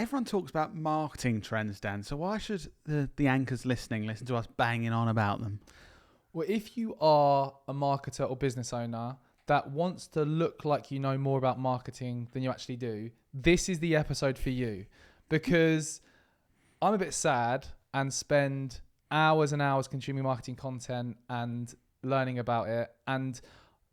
everyone talks about marketing trends, Dan. So why should the anchors listening listen to us banging on about them? Well, if you are a marketer or business owner that wants to look like you know more about marketing than you actually do, this is the episode for you, because I'm a bit sad and spend hours and hours consuming marketing content and learning about it. And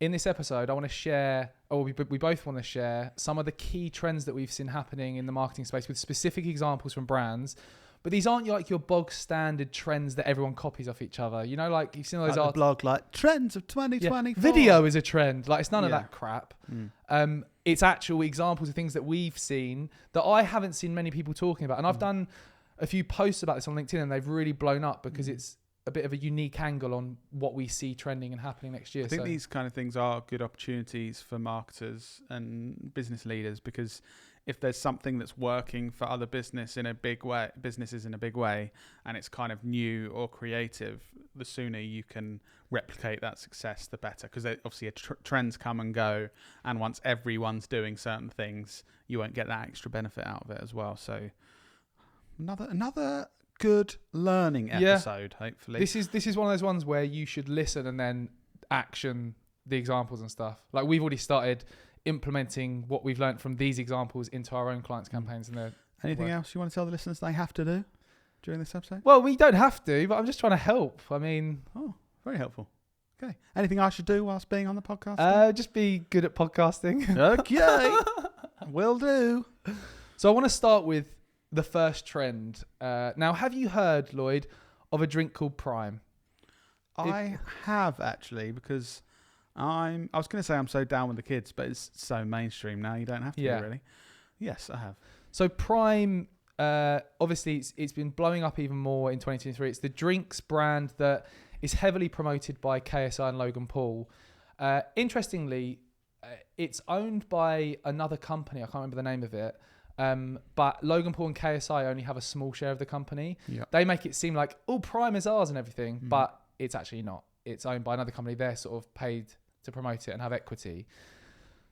in this episode, I want to share, or we both want to share, some of the key trends that we've seen happening in the marketing space with specific examples from brands. But these aren't like your bog standard trends that everyone copies off each other. You know, like you've seen all those Like the blog, like trends of 2024. Yeah. Video is a trend. Like it's none of Yeah. that crap. It's actual examples of things that we've seen that I haven't seen many people talking about. And I've done a few posts about this on LinkedIn and they've really blown up because it's a bit of a unique angle on what we see trending and happening next year. I think these kind of things are good opportunities for marketers and business leaders, because if there's something that's working for other businesses in a big way, and it's kind of new or creative, the sooner you can replicate that success, the better. Because obviously trends come and go, and once everyone's doing certain things, you won't get that extra benefit out of it as well. So another good learning episode, hopefully. This is one of those ones where you should listen and then action the examples and stuff. Like we've already started implementing what we've learned from these examples into our own clients' campaigns. And anything else you want to tell the listeners they have to do during this episode? Well, we don't have to, but I'm just trying to help. I mean, very helpful. Okay. Anything I should do whilst being on the podcast? Just be good at podcasting. Okay. Will do. So I want to start with the first trend. Now, have you heard, Lloyd, of a drink called Prime? I have actually, because I was going to say I'm so down with the kids, but it's so mainstream now. You don't have to be, really. Yes, I have. So Prime, obviously, it's been blowing up even more in 2023. It's the drinks brand that is heavily promoted by KSI and Logan Paul. Interestingly, it's owned by another company. I can't remember the name of it. But Logan Paul and KSI only have a small share of the company. Yep. They make it seem like, Prime is ours and everything, but it's actually not. It's owned by another company. They're sort of paid to promote it and have equity.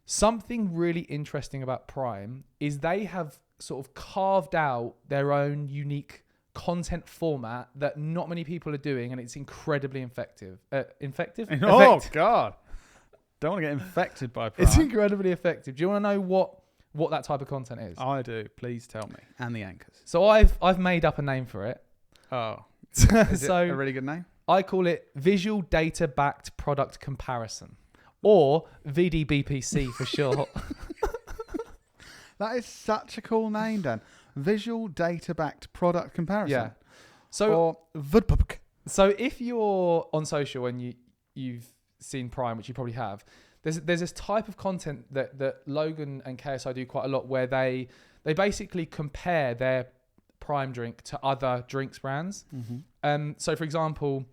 Something really interesting about Prime is they have sort of carved out their own unique content format that not many people are doing, and it's incredibly effective. Oh, God. Don't want to get infected by Prime. It's incredibly effective. Do you want to know what that type of content is? I do. Please tell me. And the anchors. So I've made up a name for it. Oh. Is it a really good name? I call it Visual Data Backed Product Comparison, or VDBPC for short. That is such a cool name, Dan. Visual Data Backed Product Comparison. Yeah. So if you're on social and you've seen Prime, which you probably have, there's this type of content that Logan and KSI do quite a lot, where they basically compare their Prime drink to other drinks brands. So for example,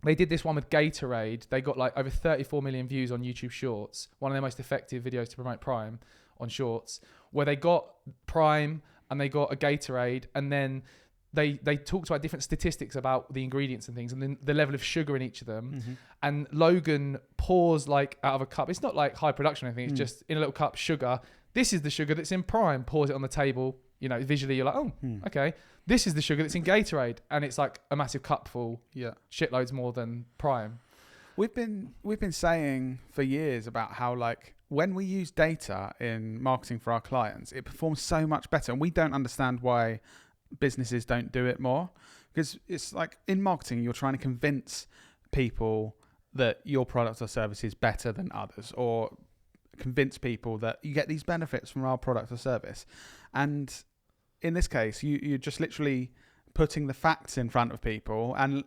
they did this one with Gatorade. They got like over 34 million views on YouTube Shorts, one of their most effective videos to promote Prime on Shorts, where they got Prime and they got a Gatorade, and then they talked about different statistics about the ingredients and things, and then the level of sugar in each of them. And Logan pours like out of a cup. It's not like high production or anything. It's just in a little cup, sugar. This is the sugar that's in Prime. Pours it on the table. You know, visually you're like, okay. This is the sugar that's in Gatorade, and it's like a massive cupful. Yeah, shitloads more than Prime. We've been saying for years about how, like, when we use data in marketing for our clients, it performs so much better, and we don't understand why businesses don't do it more. Because it's like in marketing, you're trying to convince people that your product or service is better than others, or convince people that you get these benefits from our product or service. And in this case, you're just literally putting the facts in front of people, and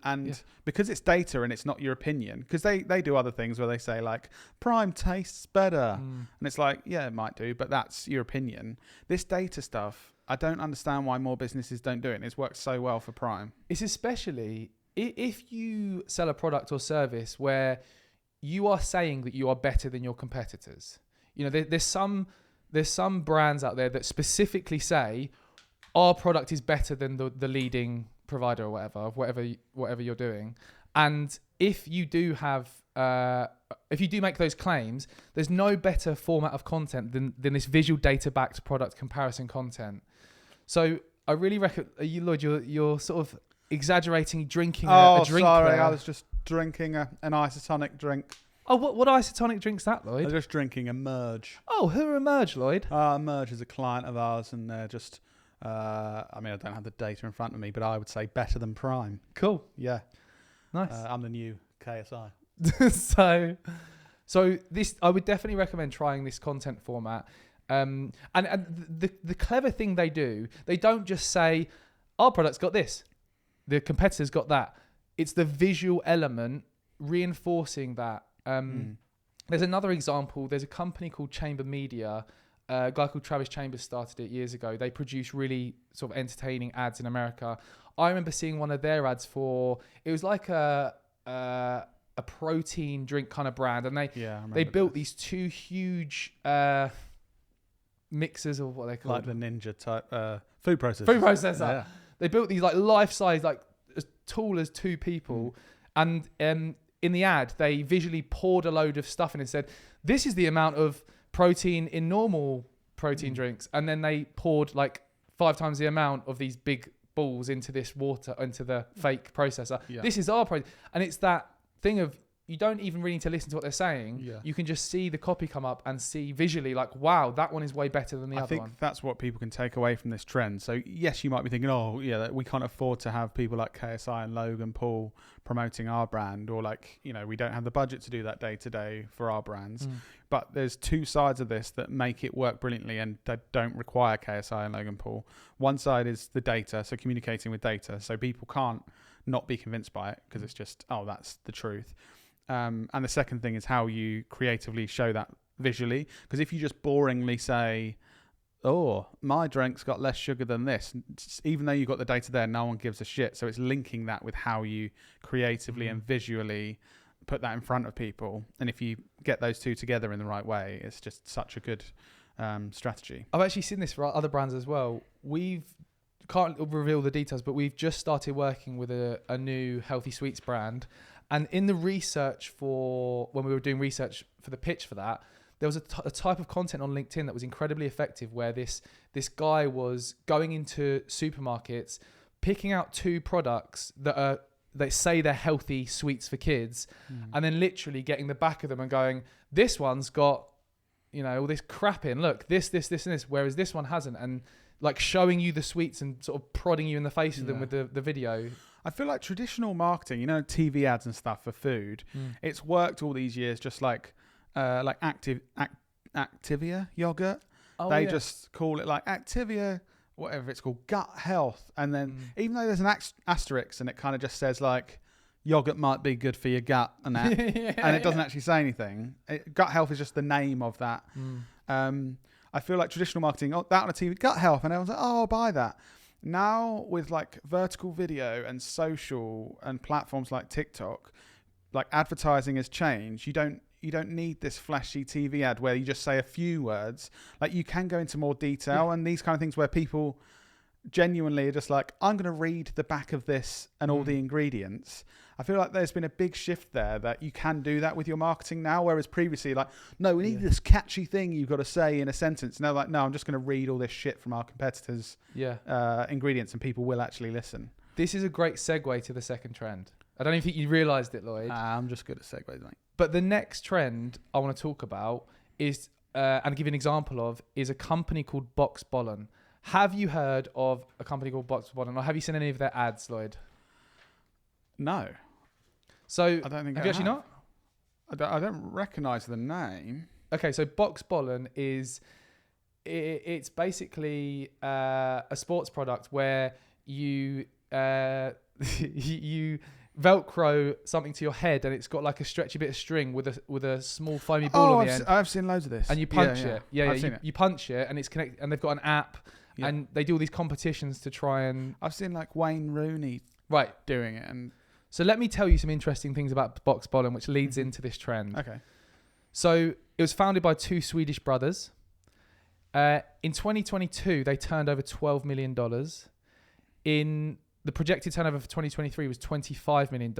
because it's data and it's not your opinion, because they do other things where they say like Prime tastes better, and it's like, yeah, it might do, but that's your opinion. This data stuff, I don't understand why more businesses don't do it. It's worked so well for Prime. It's especially if you sell a product or service where you are saying that you are better than your competitors. You know, there's some brands out there that specifically say our product is better than the leading provider or whatever you're doing. And if you do make those claims, there's no better format of content than this visual data backed product comparison content. So I really reckon you, Lloyd. You're sort of exaggerating drinking a drink. Sorry, there. I was just drinking an isotonic drink. Oh, what isotonic drink's that, I Lloyd? was just drinking a Merge. Oh, who are Emerge, Lloyd? Merge is a client of ours, and they're just. I mean, I don't have the data in front of me, but I would say better than Prime. Cool. Yeah. Nice. I'm the new KSI. so this, I would definitely recommend trying this content format. And the clever thing they do, they don't just say, our product's got this, the competitor's got that. It's the visual element reinforcing that. There's another example. There's a company called Chamber Media. A guy called Travis Chambers started it years ago. They produce really sort of entertaining ads in America. I remember seeing one of their ads for, it was like a protein drink kind of brand, and they built these two huge mixers, or what they call like the Ninja type food processor. Food processor. Yeah. They built these like life size, like as tall as two people, and in the ad they visually poured a load of stuff in and said, "This is the amount of protein in normal protein drinks," and then they poured like 5 times the amount of these big balls into this water, into the fake processor. This is our protein, and it's that thing of, you don't even really need to listen to what they're saying. You can just see the copy come up and see visually, like, wow, that one is way better than the other one. I think that's what people can take away from this trend. So yes, you might be thinking, oh yeah, we can't afford to have people like KSI and Logan Paul promoting our brand, or like, you know, we don't have the budget to do that day to day for our brands. But there's two sides of this that make it work brilliantly and that don't require KSI and Logan Paul. One side is the data, so communicating with data, so people can't not be convinced by it because it's just, oh, that's the truth. And the second thing is how you creatively show that visually. Because if you just boringly say, oh, my drink's got less sugar than this, even though you've got the data there, no one gives a shit. So it's linking that with how you creatively and visually put that in front of people. And if you get those two together in the right way, it's just such a good strategy. I've actually seen this for other brands as well. Can't reveal the details, but we've just started working with a new healthy sweets brand. And in the research when we were doing research for the pitch for that, there was a type of content on LinkedIn that was incredibly effective, where this guy was going into supermarkets, picking out 2 products that say they're healthy sweets for kids, and then literally getting the back of them and going, this one's got, you know, all this crap in. Look, this, and this, whereas this one hasn't. And like showing you the sweets and sort of prodding you in the face with them with the video. I feel like traditional marketing, you know, TV ads and stuff for food, it's worked all these years, just like Activia yogurt. They just call it like Activia, whatever it's called, gut health. And then even though there's an asterisk and it kind of just says like, yogurt might be good for your gut and that, and it doesn't actually say anything. Gut health is just the name of that. I feel like traditional marketing, that on a TV, gut health, and everyone's like, oh, I'll buy that. Now with like vertical video and social and platforms like TikTok, like advertising has changed. You don't need this flashy TV ad where you just say a few words. Like you can go into more detail and these kind of things where people genuinely are just like, I'm going to read the back of this and all the ingredients. I feel like there's been a big shift there that you can do that with your marketing now, whereas previously, like, no, we need this catchy thing you've got to say in a sentence. Now, like, no, I'm just going to read all this shit from our competitors' ingredients and people will actually listen. This is a great segue to the second trend. I don't even think you realised it, Lloyd. I'm just good at segues, mate. But the next trend I want to talk about is, and give you an example of, is a company called Boxbollen. Have you heard of a company called Boxbollen, or have you seen any of their ads, Lloyd? No. So I don't think have you actually not? I don't recognise the name. Okay, so Boxbollen it's basically a sports product where you you Velcro something to your head, and it's got like a stretchy bit of string with a small foamy ball on the end. I've seen loads of this. And you punch it. I've seen it. You punch it, and it's connected. And they've got an app, and they do all these competitions to try and. I've seen like Wayne Rooney doing it, and so let me tell you some interesting things about Boxbollen, which leads into this trend. Okay. So it was founded by 2 Swedish brothers. In 2022, they turned over $12 million. In the projected turnover for 2023 was $25 million.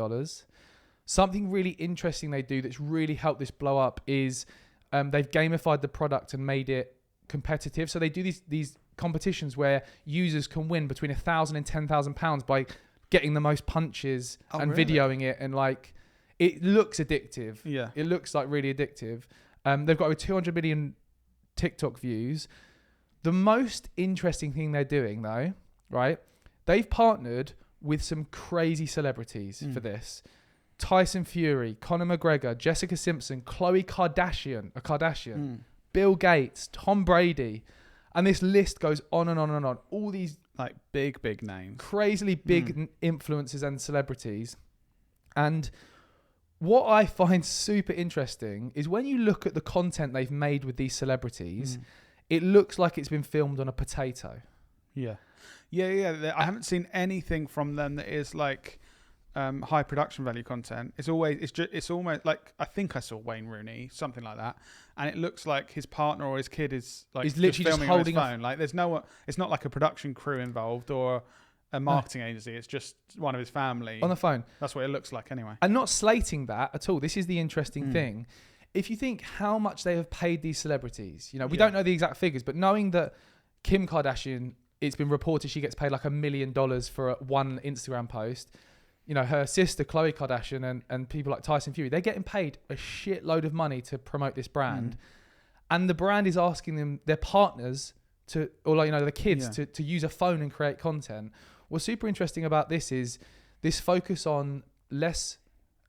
Something really interesting they do that's really helped this blow up is they've gamified the product and made it competitive. So they do these competitions where users can win between £1,000 and £10,000 by getting the most punches and really? videoing it, and like it looks addictive. Yeah. It looks like really addictive. They've got over 200 million TikTok views. The most interesting thing they're doing, though, right? They've partnered with some crazy celebrities for this. Tyson Fury, Conor McGregor, Jessica Simpson, Khloe Kardashian, Bill Gates, Tom Brady. And this list goes on and on and on. All these like big names. Crazily big influencers and celebrities. And what I find super interesting is when you look at the content they've made with these celebrities, it looks like it's been filmed on a potato. Yeah. I haven't seen anything from them that is like high production value content. It's almost like, I think I saw Wayne Rooney, something like that, and it looks like his partner or his kid is like he's literally filming just holding on his phone. Like there's it's not like a production crew involved or a marketing agency. It's just one of his family on the phone. That's what it looks like anyway. And not slating that at all. This is the interesting thing. If you think how much they have paid these celebrities, you know, we don't know the exact figures, but knowing that Kim Kardashian, it's been reported she gets paid like $1 million for one Instagram post. You know, her sister Khloe Kardashian and people like Tyson Fury, they're getting paid a shitload of money to promote this brand. And the brand is asking them, their partners, or like, you know, the kids to use a phone and create content. What's super interesting about this is this focus on less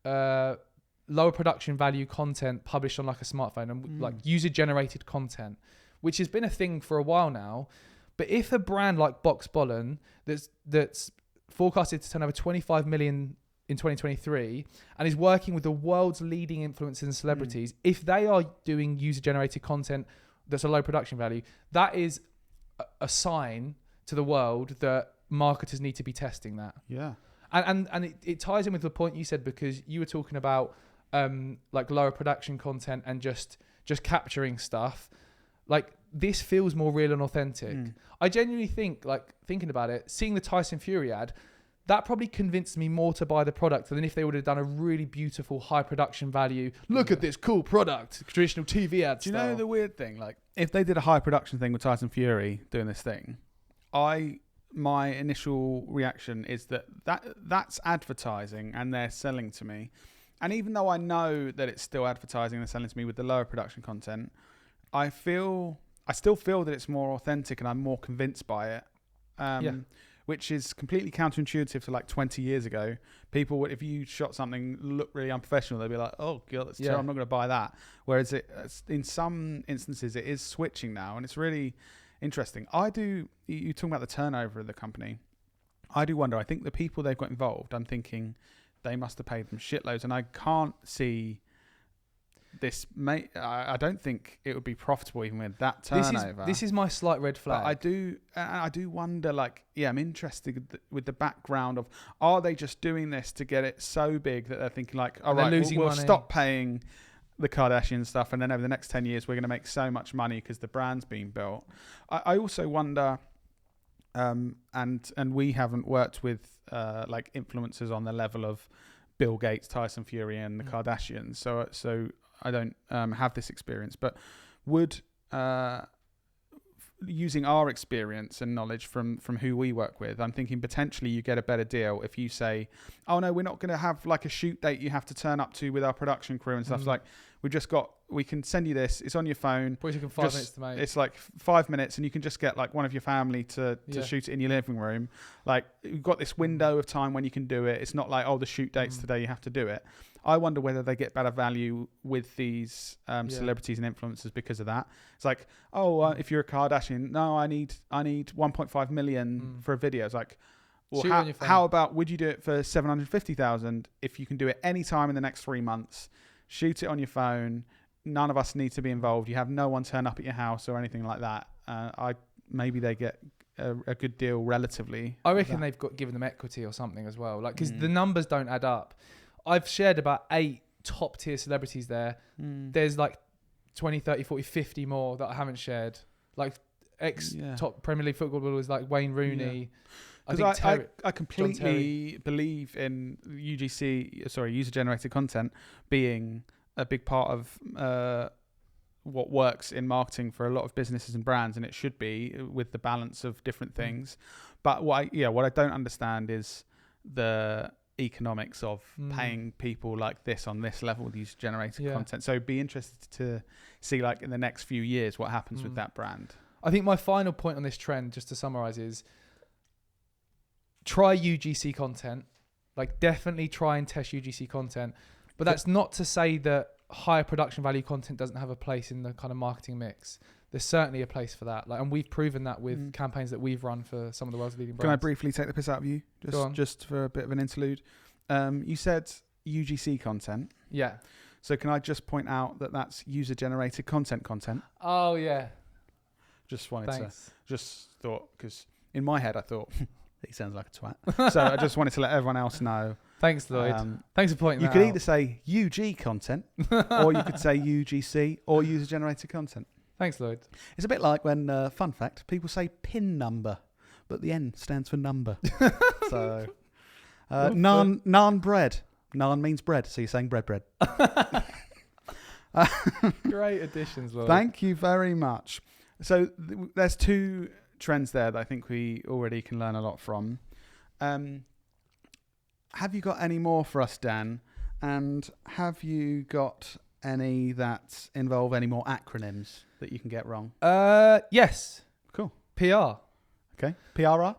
lower production value content published on like a smartphone and like user generated content, which has been a thing for a while now. But if a brand like Boxbollen that's forecasted to turn over 25 million in 2023 and is working with the world's leading influencers and celebrities, if they are doing user generated content that's a low production value, that is a sign to the world that marketers need to be testing that. Yeah. And it ties in with the point you said, because you were talking about like lower production content and just capturing stuff. Like this feels more real and authentic. I genuinely think, like thinking about it, seeing the Tyson Fury ad, that probably convinced me more to buy the product than if they would have done a really beautiful high production value. Look at this cool product, traditional TV ad. Do you know the weird thing? Like if they did a high production thing with Tyson Fury doing this thing, my initial reaction is that's advertising and they're selling to me. And even though I know that it's still advertising and they're selling to me with the lower production content, I still feel that it's more authentic and I'm more convinced by it. Which is completely counterintuitive to like 20 years ago. People would, if you shot something look really unprofessional, they'd be like, "Oh, God, that's terrible. I'm not going to buy that." Whereas in some instances, it is switching now, and it's really interesting. You talking about the turnover of the company. I do wonder. I think the people they've got involved, I'm thinking they must have paid them shitloads, and I can't see this. I don't think it would be profitable even with that turnover. This is my slight red flag. But I do wonder. Like, I'm interested with the background of, are they just doing this to get it so big that they're thinking like, all right, we'll stop paying the Kardashian stuff, and then over the next 10 years we're going to make so much money because the brand's being built. I also wonder, and we haven't worked with like influencers on the level of Bill Gates, Tyson Fury, and the Kardashians. So I don't have this experience, but would using our experience and knowledge from who we work with, I'm thinking potentially you get a better deal if you say, oh no, we're not going to have like a shoot date you have to turn up to with our production crew and stuff. It's like, we can send you this, it's on your phone. Probably taking 5 minutes to make. It's like 5 minutes and you can just get like one of your family to shoot it in your living room. Like you've got this window of time when you can do it. It's not like, oh, the shoot date's today, you have to do it. I wonder whether they get better value with these celebrities and influencers because of that. It's like, if you're a Kardashian, no, I need 1.5 million for a video. It's like, well, how about would you do it for 750,000 if you can do it any time in the next 3 months? Shoot it on your phone. None of us need to be involved. You have no one turn up at your house or anything like that. Maybe they get a good deal relatively. I reckon they've given them equity or something as well. Like, because the numbers don't add up. I've shared about 8 top tier celebrities there. There's like 20, 30, 40, 50 more that I haven't shared. Like top Premier League footballers like Wayne Rooney. Because I completely believe in user generated content being a big part of what works in marketing for a lot of businesses and brands, and it should be with the balance of different things. But what I don't understand is the economics of paying people like this on this level with user generated content. So be interested to see, like, in the next few years what happens with that brand. I think my final point on this trend, just to summarize, is try UGC content. Like, definitely try and test UGC content. But that's not to say that higher production value content doesn't have a place in the kind of marketing mix. There's certainly a place for that. Like, and we've proven that with campaigns that we've run for some of the world's leading brands. Can I briefly take the piss out of you? Just for a bit of an interlude. You said UGC content. Yeah. So can I just point out that that's user generated content? Oh, yeah. Just thought, because in my head I thought, he sounds like a twat. So I just wanted to let everyone else know. Thanks, Lloyd. Thanks for pointing that out. You could either say UG content, or you could say UGC, or user generated content. Thanks, Lloyd. It's a bit like when, fun fact, people say PIN number, but the N stands for number. So, naan bread. Naan means bread, so you're saying bread. Great additions, Lloyd. Thank you very much. So there's two trends there that I think we already can learn a lot from. Have you got any more for us, Dan? And have you got any that involve any more acronyms that you can get wrong? Yes. Cool. PR. Okay. PRR?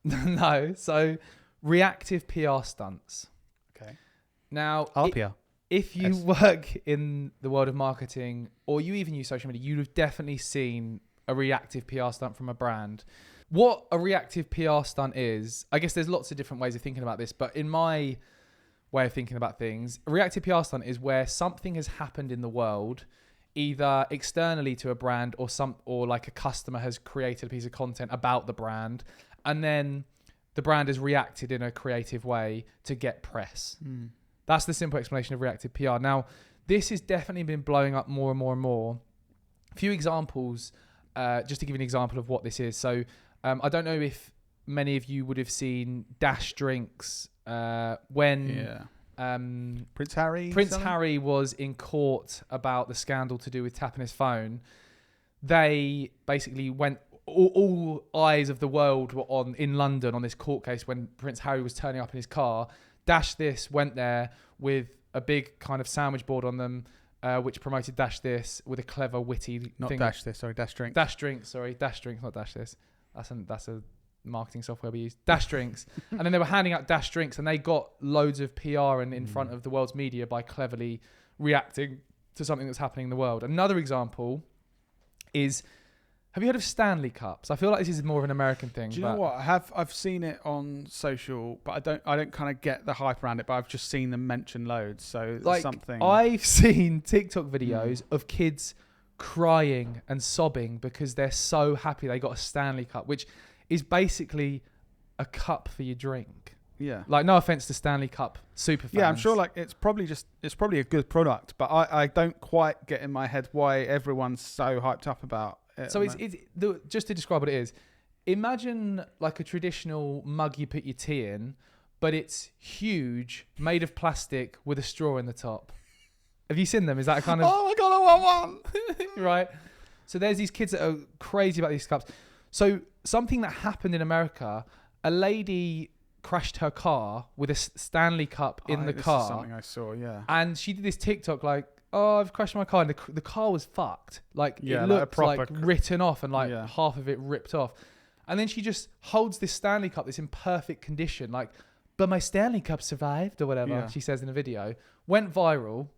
No. So reactive PR stunts. Okay. Now, RPR. If you work in the world of marketing, or you even use social media, you'd have definitely seen a reactive PR stunt from a brand. What a reactive PR stunt is, I guess there's lots of different ways of thinking about this, but in my way of thinking about things, a reactive PR stunt is where something has happened in the world, either externally to a brand or like a customer has created a piece of content about the brand, and then the brand has reacted in a creative way to get press. That's the simple explanation of reactive PR. Now, this has definitely been blowing up more and more and more. A few examples, just to give you an example of what this is. So I don't know if many of you would have seen Dash Drinks when Prince Harry was in court about the scandal to do with tapping his phone. They basically went, all eyes of the world were in London on this court case when Prince Harry was turning up in his car. Dash This went there with a big kind of sandwich board on them, which promoted Dash This with a clever, witty thing. Dash This, sorry, Dash Drinks. Dash Drinks, not Dash This. That's a marketing software we use. Dash Drinks. And then they were handing out Dash Drinks, and they got loads of PR in front of the world's media by cleverly reacting to something that's happening in the world. Another example is, have you heard of Stanley Cups? I feel like this is more of an American thing. Do you know what? I've seen it on social, but I don't kind of get the hype around it, but I've just seen them mentioned loads. So like, something. I've seen TikTok videos of kids crying and sobbing because they're so happy they got a Stanley Cup, which is basically a cup for your drink. Yeah. Like, no offense to Stanley Cup super fans. Yeah, I'm sure like it's probably a good product, but I don't quite get in my head why everyone's so hyped up about it. So just to describe what it is, imagine like a traditional mug you put your tea in, but it's huge, made of plastic with a straw in the top. Have you seen them? Is that a kind of... Oh my God, I want one! Right. So there's these kids that are crazy about these cups. So something that happened in America, a lady crashed her car with a Stanley Cup in the car. This is something I saw, yeah. And she did this TikTok like, oh, I've crashed my car. And the car was fucked. Like, it looked like written off and like half of it ripped off. And then she just holds this Stanley Cup that's in perfect condition. Like, but my Stanley Cup survived or whatever, she says in a video. Went viral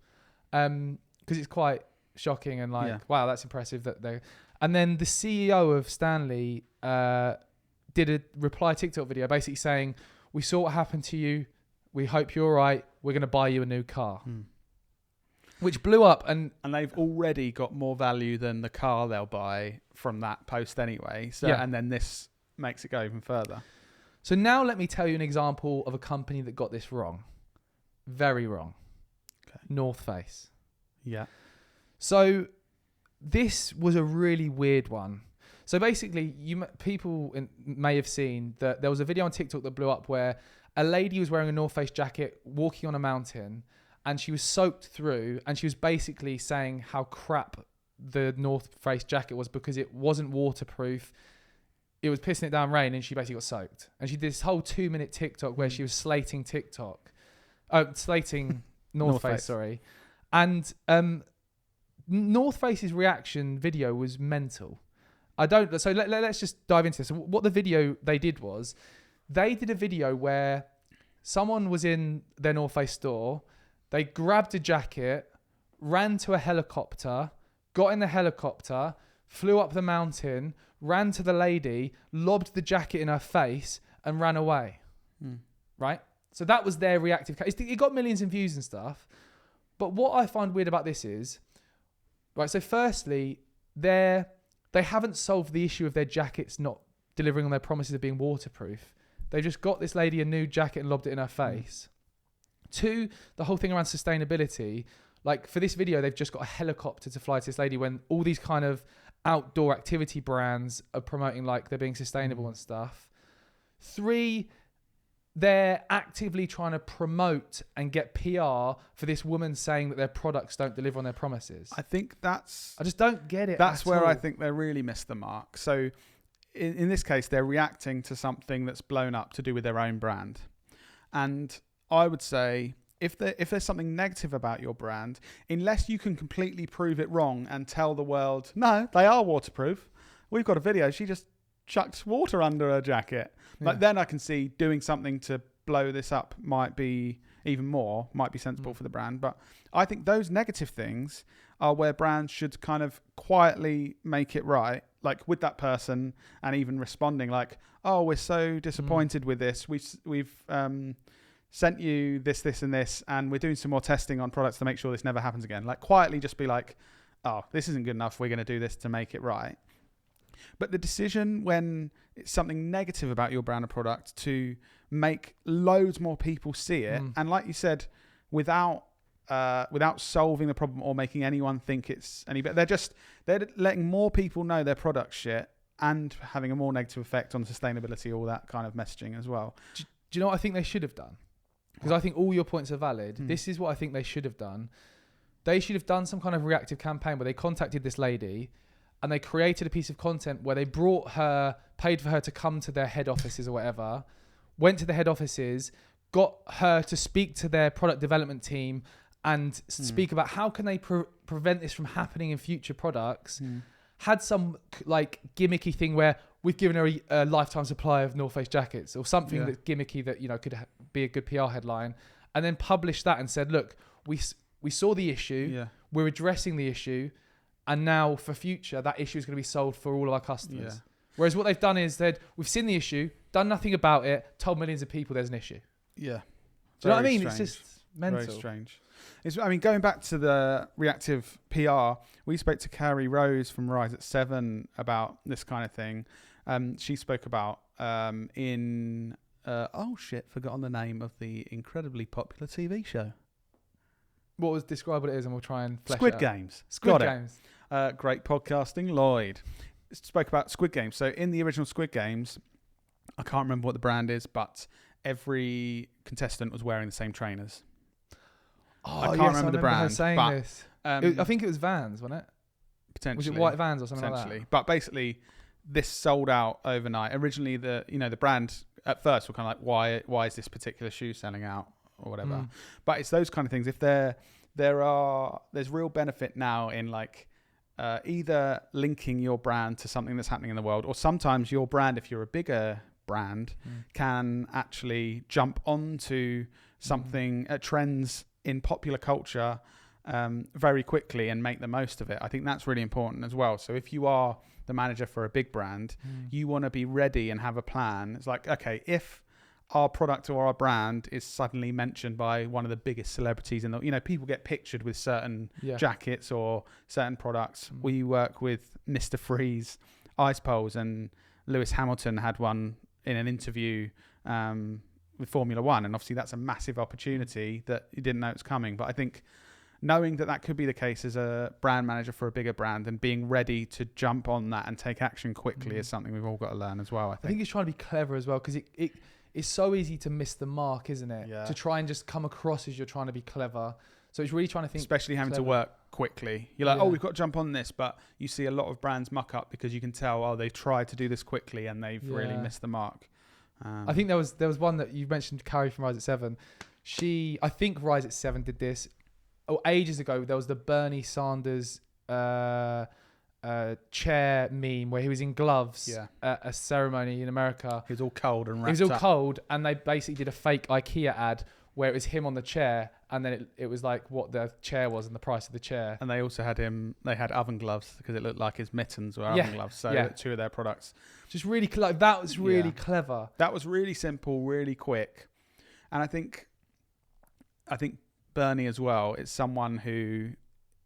because it's quite shocking and like, wow, that's impressive that they... And then the CEO of Stanley did a reply TikTok video basically saying, we saw what happened to you. We hope you're all right. We're going to buy you a new car. Which blew up. And they've already got more value than the car they'll buy from that post anyway. So and then this makes it go even further. So now let me tell you an example of a company that got this wrong. Very wrong. Okay. North Face. Yeah. So this was a really weird one. So basically, people may have seen that there was a video on TikTok that blew up where a lady was wearing a North Face jacket walking on a mountain and she was soaked through and she was basically saying how crap the North Face jacket was because it wasn't waterproof. It was pissing it down rain, and she basically got soaked. And she did this whole 2-minute TikTok where she was slating North Face, sorry. And North Face's reaction video was mental. Let's just dive into this. So what the video they did was, they did a video where someone was in their North Face store, they grabbed a jacket, ran to a helicopter, got in the helicopter, flew up the mountain, ran to the lady, lobbed the jacket in her face, and ran away. Right? So that was their reactive. It got millions of views and stuff. But what I find weird about this is, right, so firstly, they haven't solved the issue of their jackets not delivering on their promises of being waterproof. They just got this lady a new jacket and lobbed it in her face. 2, the whole thing around sustainability. Like, for this video, they've just got a helicopter to fly to this lady when all these kind of outdoor activity brands are promoting like they're being sustainable and stuff. 3, they're actively trying to promote and get PR for this woman saying that their products don't deliver on their promises. I think I just don't get it. That's where all. I think they really missed the mark. So in this case, they're reacting to something that's blown up to do with their own brand. And I would say, if there's something negative about your brand, unless you can completely prove it wrong and tell the world, no, they are waterproof. We've got a video. She just chucked water under her jacket. Like, then I can see doing something to blow this up might be sensible for the brand. But I think those negative things are where brands should kind of quietly make it right. Like with that person, and even responding like, oh, we're so disappointed with this. We've sent you this, and this, and we're doing some more testing on products to make sure this never happens again. Like, quietly just be like, oh, this isn't good enough. We're going to do this to make it right. But the decision when it's something negative about your brand or product to make loads more people see it, and like you said, without solving the problem or making anyone think it's any better, they're letting more people know their product's shit and having a more negative effect on sustainability, all that kind of messaging as well. Do you know what I think they should have done? Because I think all your points are valid. This is what I think they should have done. They should have done some kind of reactive campaign where they contacted this lady and they created a piece of content where they paid for her to come to their head offices or whatever, went to the head offices, got her to speak to their product development team and speak about how can they prevent this from happening in future products. Had some like gimmicky thing where we've given her a lifetime supply of North Face jackets or something that's gimmicky that, you know, could be a good PR headline, and then published that and said, look, we saw the issue, we're addressing the issue, and now for future that issue is going to be solved for all of our customers. Whereas what they've done is we've seen the issue, done nothing about it, told millions of people there's an issue. Do you know what I mean? Strange. It's just mental. Very strange. Going back to the reactive PR, we spoke to Carrie Rose from Rise at 7 about this kind of thing. She spoke about forgotten the name of the incredibly popular TV show. Describe what it is, and we'll try and flesh Squid it out. Games. Squid Games. Great podcasting, Lloyd. Spoke about Squid Games. So in the original Squid Games, I can't remember what the brand is, but every contestant was wearing the same trainers. Oh, I can't remember the brand. Her saying but, this. I think it was Vans, wasn't it? Potentially. Was it white Vans or something like that? But basically, this sold out overnight. Originally, the brand at first were kind of like, why is this particular shoe selling out or whatever? But it's those kind of things. If there's real benefit now in like either linking your brand to something that's happening in the world, or sometimes your brand, if you're a bigger brand, can actually jump onto something trends in popular culture very quickly and make the most of it. I think that's really important as well. So if you are the manager for a big brand, you want to be ready and have a plan. It's like, okay, if our product or our brand is suddenly mentioned by one of the biggest celebrities in the, people get pictured with certain jackets or certain products. We work with Mr. Freeze ice poles, and Lewis Hamilton had one in an interview with Formula One, and obviously that's a massive opportunity that you didn't know it was coming. But I think knowing that could be the case as a brand manager for a bigger brand and being ready to jump on that and take action quickly is something we've all got to learn as well. I think it's trying to be clever as well, because it's so easy to miss the mark, isn't it? To try and just come across as you're trying to be clever. So it's really trying to think, especially having to work quickly. You're like, oh, we've got to jump on this, but you see a lot of brands muck up because you can tell, oh, they've tried to do this quickly and they've really missed the mark. I think there was one that you mentioned, Carrie from Rise at 7. I think Rise at 7 did this ages ago. There was the Bernie Sanders chair meme where he was in gloves at a ceremony in America. He was all cold and wrapped up. He was all cold, and they basically did a fake IKEA ad where it was him on the chair, and then it was like what the chair was and the price of the chair. And they also had they had oven gloves because it looked like his mittens were oven gloves. So 2 of their products. Just really, that was really clever. That was really simple, really quick. And I think Bernie as well is someone who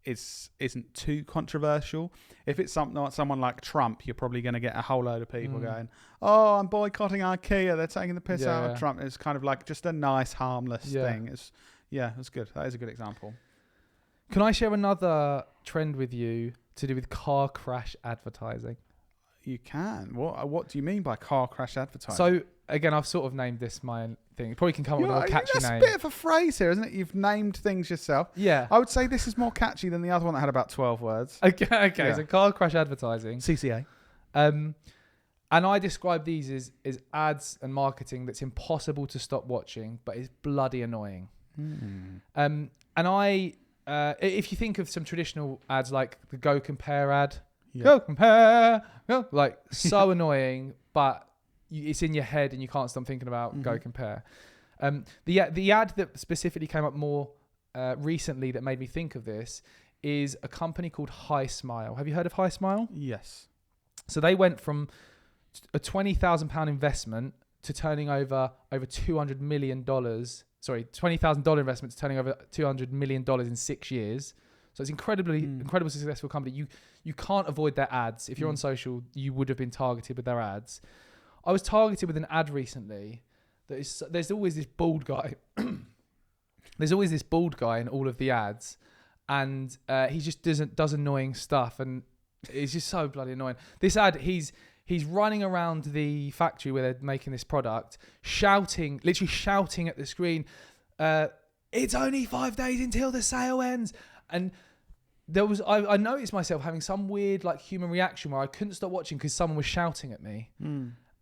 isn't too controversial. If it's someone like Trump, you're probably going to get a whole load of people going, oh, I'm boycotting IKEA, they're taking the piss out of Trump. It's kind of like just a nice, harmless thing. It's good. That is a good example. Can I share another trend with you to do with car crash advertising? You can. What do you mean by car crash advertising? So again, I've sort of named this my thing. You probably can come up with a more catchy that's name. That's a bit of a phrase here, isn't it? You've named things yourself. Yeah. I would say this is more catchy than the other one that had about 12 words. Okay. Yeah. So car crash advertising. CCA. And I describe these as ads and marketing that's impossible to stop watching, but is bloody annoying. And if you think of some traditional ads like the Go Compare ad, Go Compare, like so annoying, but it's in your head and you can't stop thinking about Go Compare. The ad that specifically came up more recently that made me think of this is a company called High Smile. Have you heard of High Smile? Yes. So they went from a £20,000 investment to turning over $200 million. Sorry, $20,000 investment to turning over $200 million in 6 years. So it's incredibly successful company. You can't avoid their ads. If you're on social, you would have been targeted with their ads. I was targeted with an ad recently there's always this bald guy. There's always this bald guy in all of the ads, and he just does annoying stuff, and it's just so bloody annoying. This ad, he's running around the factory where they're making this product, literally shouting at the screen, "It's only 5 days until the sale ends," and I noticed myself having some weird like human reaction where I couldn't stop watching because someone was shouting at me.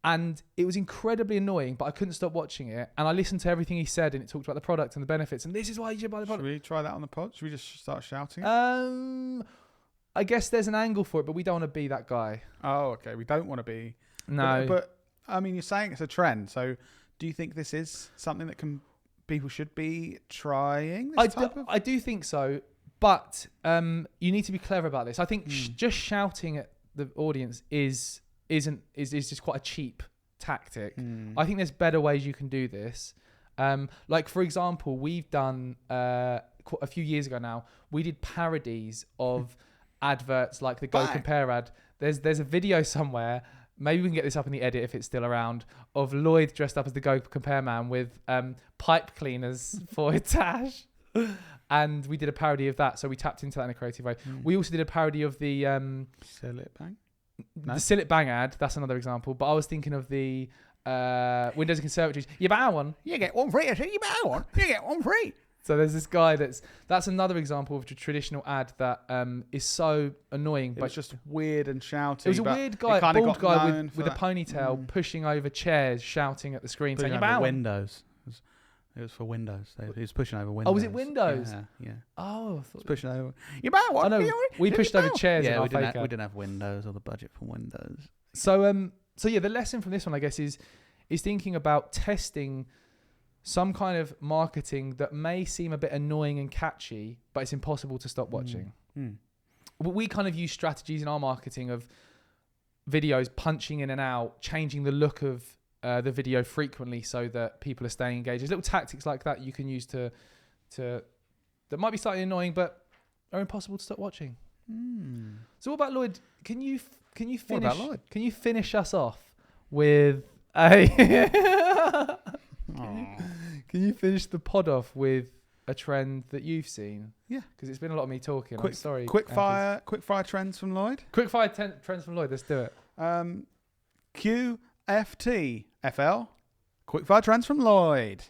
And it was incredibly annoying, but I couldn't stop watching it. And I listened to everything he said, and it talked about the product and the benefits. And this is why you should buy the product. Should we try that on the pod? Should we just start shouting? I guess there's an angle for it, but we don't want to be that guy. Oh, okay. We don't want to be. No. But I mean, you're saying it's a trend. So do you think this is something that people should be trying? I do think so. But you need to be clever about this. I think just shouting at the audience is just quite a cheap tactic. I think there's better ways you can do this. Like for example, we've done a few years ago now, we did parodies of adverts like the Go Compare ad. There's a video somewhere, maybe we can get this up in the edit if it's still around, of Lloyd dressed up as the Go Compare man with pipe cleaners for his tash. And we did a parody of that, so we tapped into that in a creative way. We also did a parody of the Sell It Bang? No? The Sell It Bang ad, that's another example. But I was thinking of the Windows and Conservatories. You buy one, you get one free. I said, you buy one, you get one free. So there's this guy that's another example of a traditional ad that is so annoying. But it's just weird and shouty. It was a weird guy, bald guy with a ponytail pushing over chairs, shouting at the screen, saying, you buy one. Windows. It was for Windows. He was pushing over Windows. Oh, was it Windows? Yeah. Oh, I thought was pushing over. You buy one. I know. We pushed over chairs. Yeah, we didn't have Windows or the budget for Windows. So yeah, the lesson from this one, I guess, is thinking about testing some kind of marketing that may seem a bit annoying and catchy, but it's impossible to stop watching. We kind of use strategies in our marketing of videos punching in and out, changing the look of the video frequently so that people are staying engaged. There's little tactics like that you can use to that might be slightly annoying but are impossible to stop watching. So what about Lloyd? Can you finish? What about Lloyd? Can you finish us off with a? Can you finish the pod off with a trend that you've seen? Yeah, because it's been a lot of me talking. I'm sorry. Quick fire trends from Lloyd. Quick fire trends from Lloyd. Let's do it. QFTFL. Quickfire trends from Lloyd.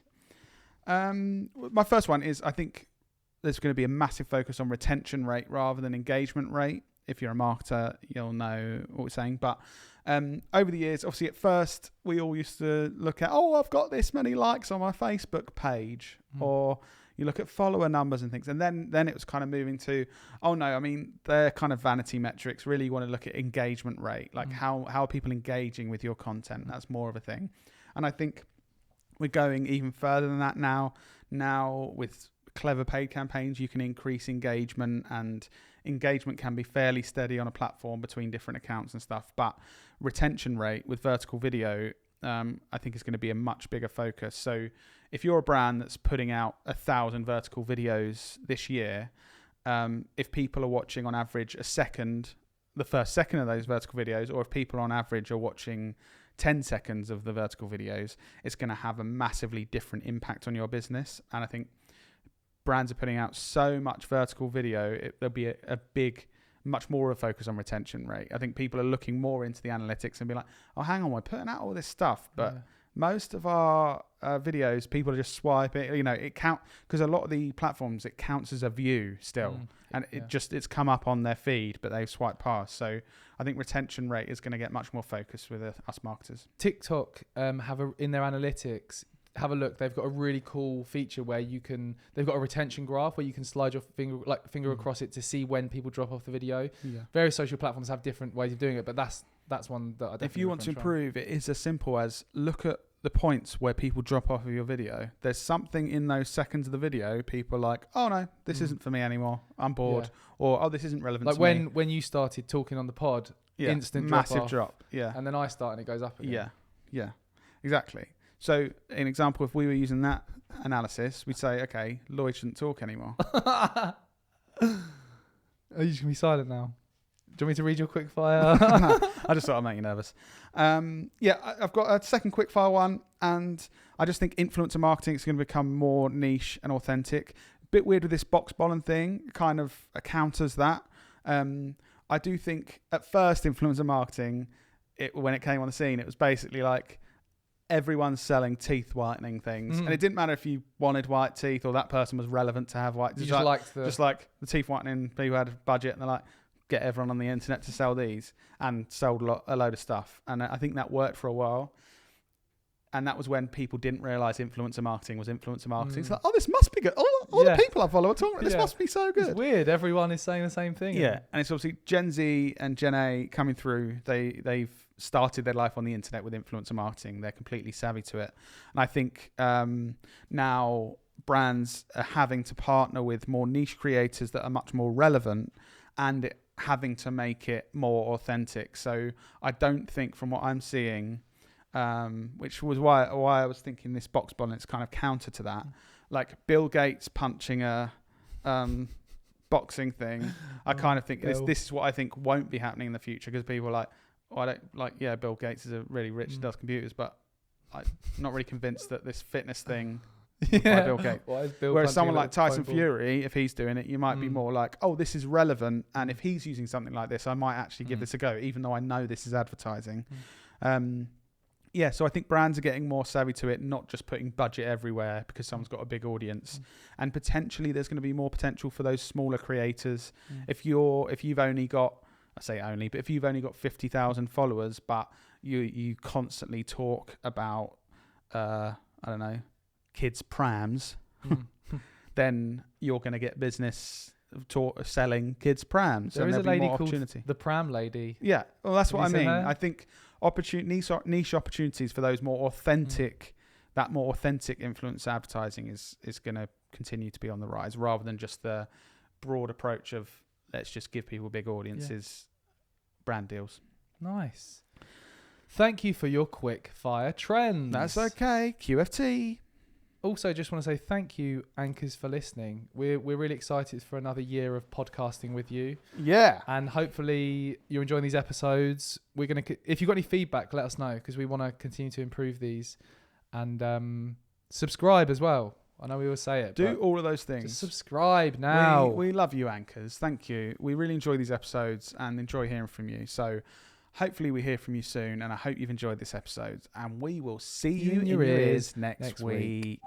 My first one is, I think there's going to be a massive focus on retention rate rather than engagement rate. If you're a marketer, you'll know what we're saying. But over the years, obviously at first, we all used to look at, I've got this many likes on my Facebook page. Or you look at follower numbers and things. And then it was kind of moving to, they're kind of vanity metrics. Really, you want to look at engagement rate. Like how are people engaging with your content? That's more of a thing. And I think we're going even further than that now. Now with clever paid campaigns, you can increase engagement, and engagement can be fairly steady on a platform between different accounts and stuff. But retention rate with vertical video, I think is going to be a much bigger focus. So if you're a brand that's putting out 1,000 vertical videos this year, if people are watching on average the first second of those vertical videos, or if people on average are watching 10 seconds of the vertical videos, it's going to have a massively different impact on your business. And I think brands are putting out so much vertical video, there'll be a big, much more of a focus on retention rate. I think people are looking more into the analytics and be like, hang on, we're putting out all this stuff, but most of our videos, people are just swiping. It counts, because a lot of the platforms, it counts as a view still, and it's come up on their feed, but they've swiped past. So I think retention rate is going to get much more focused with us marketers. TikTok in their analytics. Have a look. They've got a really cool feature where they've got a retention graph where you can slide your finger across it to see when people drop off the video. Yeah. Various social platforms have different ways of doing it, but that's one that I definitely. If you want to improve, it is as simple as look at the points where people drop off of your video. There's something in those seconds of the video. People are like, oh no, this isn't for me anymore. I'm bored, or this isn't relevant. Like when you started talking on the pod, instant massive drop. Yeah, and then I start and it goes up again. Yeah, exactly. So, an example, if we were using that analysis, we'd say, okay, Lloyd shouldn't talk anymore. Are you just going to be silent now? Do you want me to read your quick fire? No, I just thought I'd make you nervous. I've got a second quick fire one, and I just think influencer marketing is going to become more niche and authentic. Bit weird with this Boxbollen thing, kind of counters that. I do think at first influencer marketing, when it came on the scene, it was basically like, everyone's selling teeth whitening things, and it didn't matter if you wanted white teeth or that person was relevant to have white teeth. Just like the teeth whitening people had a budget, and they're like, get everyone on the internet to sell these, and sold a load of stuff. And I think that worked for a while, and that was when people didn't realize influencer marketing was influencer marketing. It's like, this must be good. All the people I follow are talking. This must be so good. It's weird. Everyone is saying the same thing. Yeah, and it's obviously Gen Z and Gen A coming through. They've started their life on the internet with influencer marketing. They're completely savvy to it. And I think now brands are having to partner with more niche creators that are much more relevant, and having to make it more authentic. So I don't think, from what I'm seeing, which was why I was thinking this Boxbollen, it's kind of counter to that. Like Bill Gates punching a boxing thing. I kind of think this is what I think won't be happening in the future, because people are like, I don't like, Bill Gates is a really rich, does computers, but I'm not really convinced that this fitness thing by Bill Gates. Whereas someone like Tyson Fury, if he's doing it, you might be more like, this is relevant, and if he's using something like this, I might actually give this a go, even though I know this is advertising. So I think brands are getting more savvy to it, not just putting budget everywhere because someone's got a big audience. And potentially there's going to be more potential for those smaller creators. If you've only got, I say only, but if you've only got 50,000 followers, but you constantly talk about, I don't know, kids' prams, then you're going to get business selling kids' prams. There is a lady called the Pram Lady. Yeah, well, that's what I mean. I think niche opportunities for those more authentic, that more authentic influence advertising is going to continue to be on the rise, rather than just the broad approach of let's just give people big audiences brand deals. Nice. Thank you for your quick fire trends. That's okay. QFT. Also, just want to say thank you, Anchors, for listening. We're really excited for another year of podcasting with you. Yeah. And hopefully you're enjoying these episodes. We're going to, if you've got any feedback, let us know, because we want to continue to improve these. And subscribe as well. I know we always say it. Do all of those things. Just subscribe now. We love you, Anchors. Thank you. We really enjoy these episodes and enjoy hearing from you. So hopefully we hear from you soon, and I hope you've enjoyed this episode, and we will see you in your ears next week.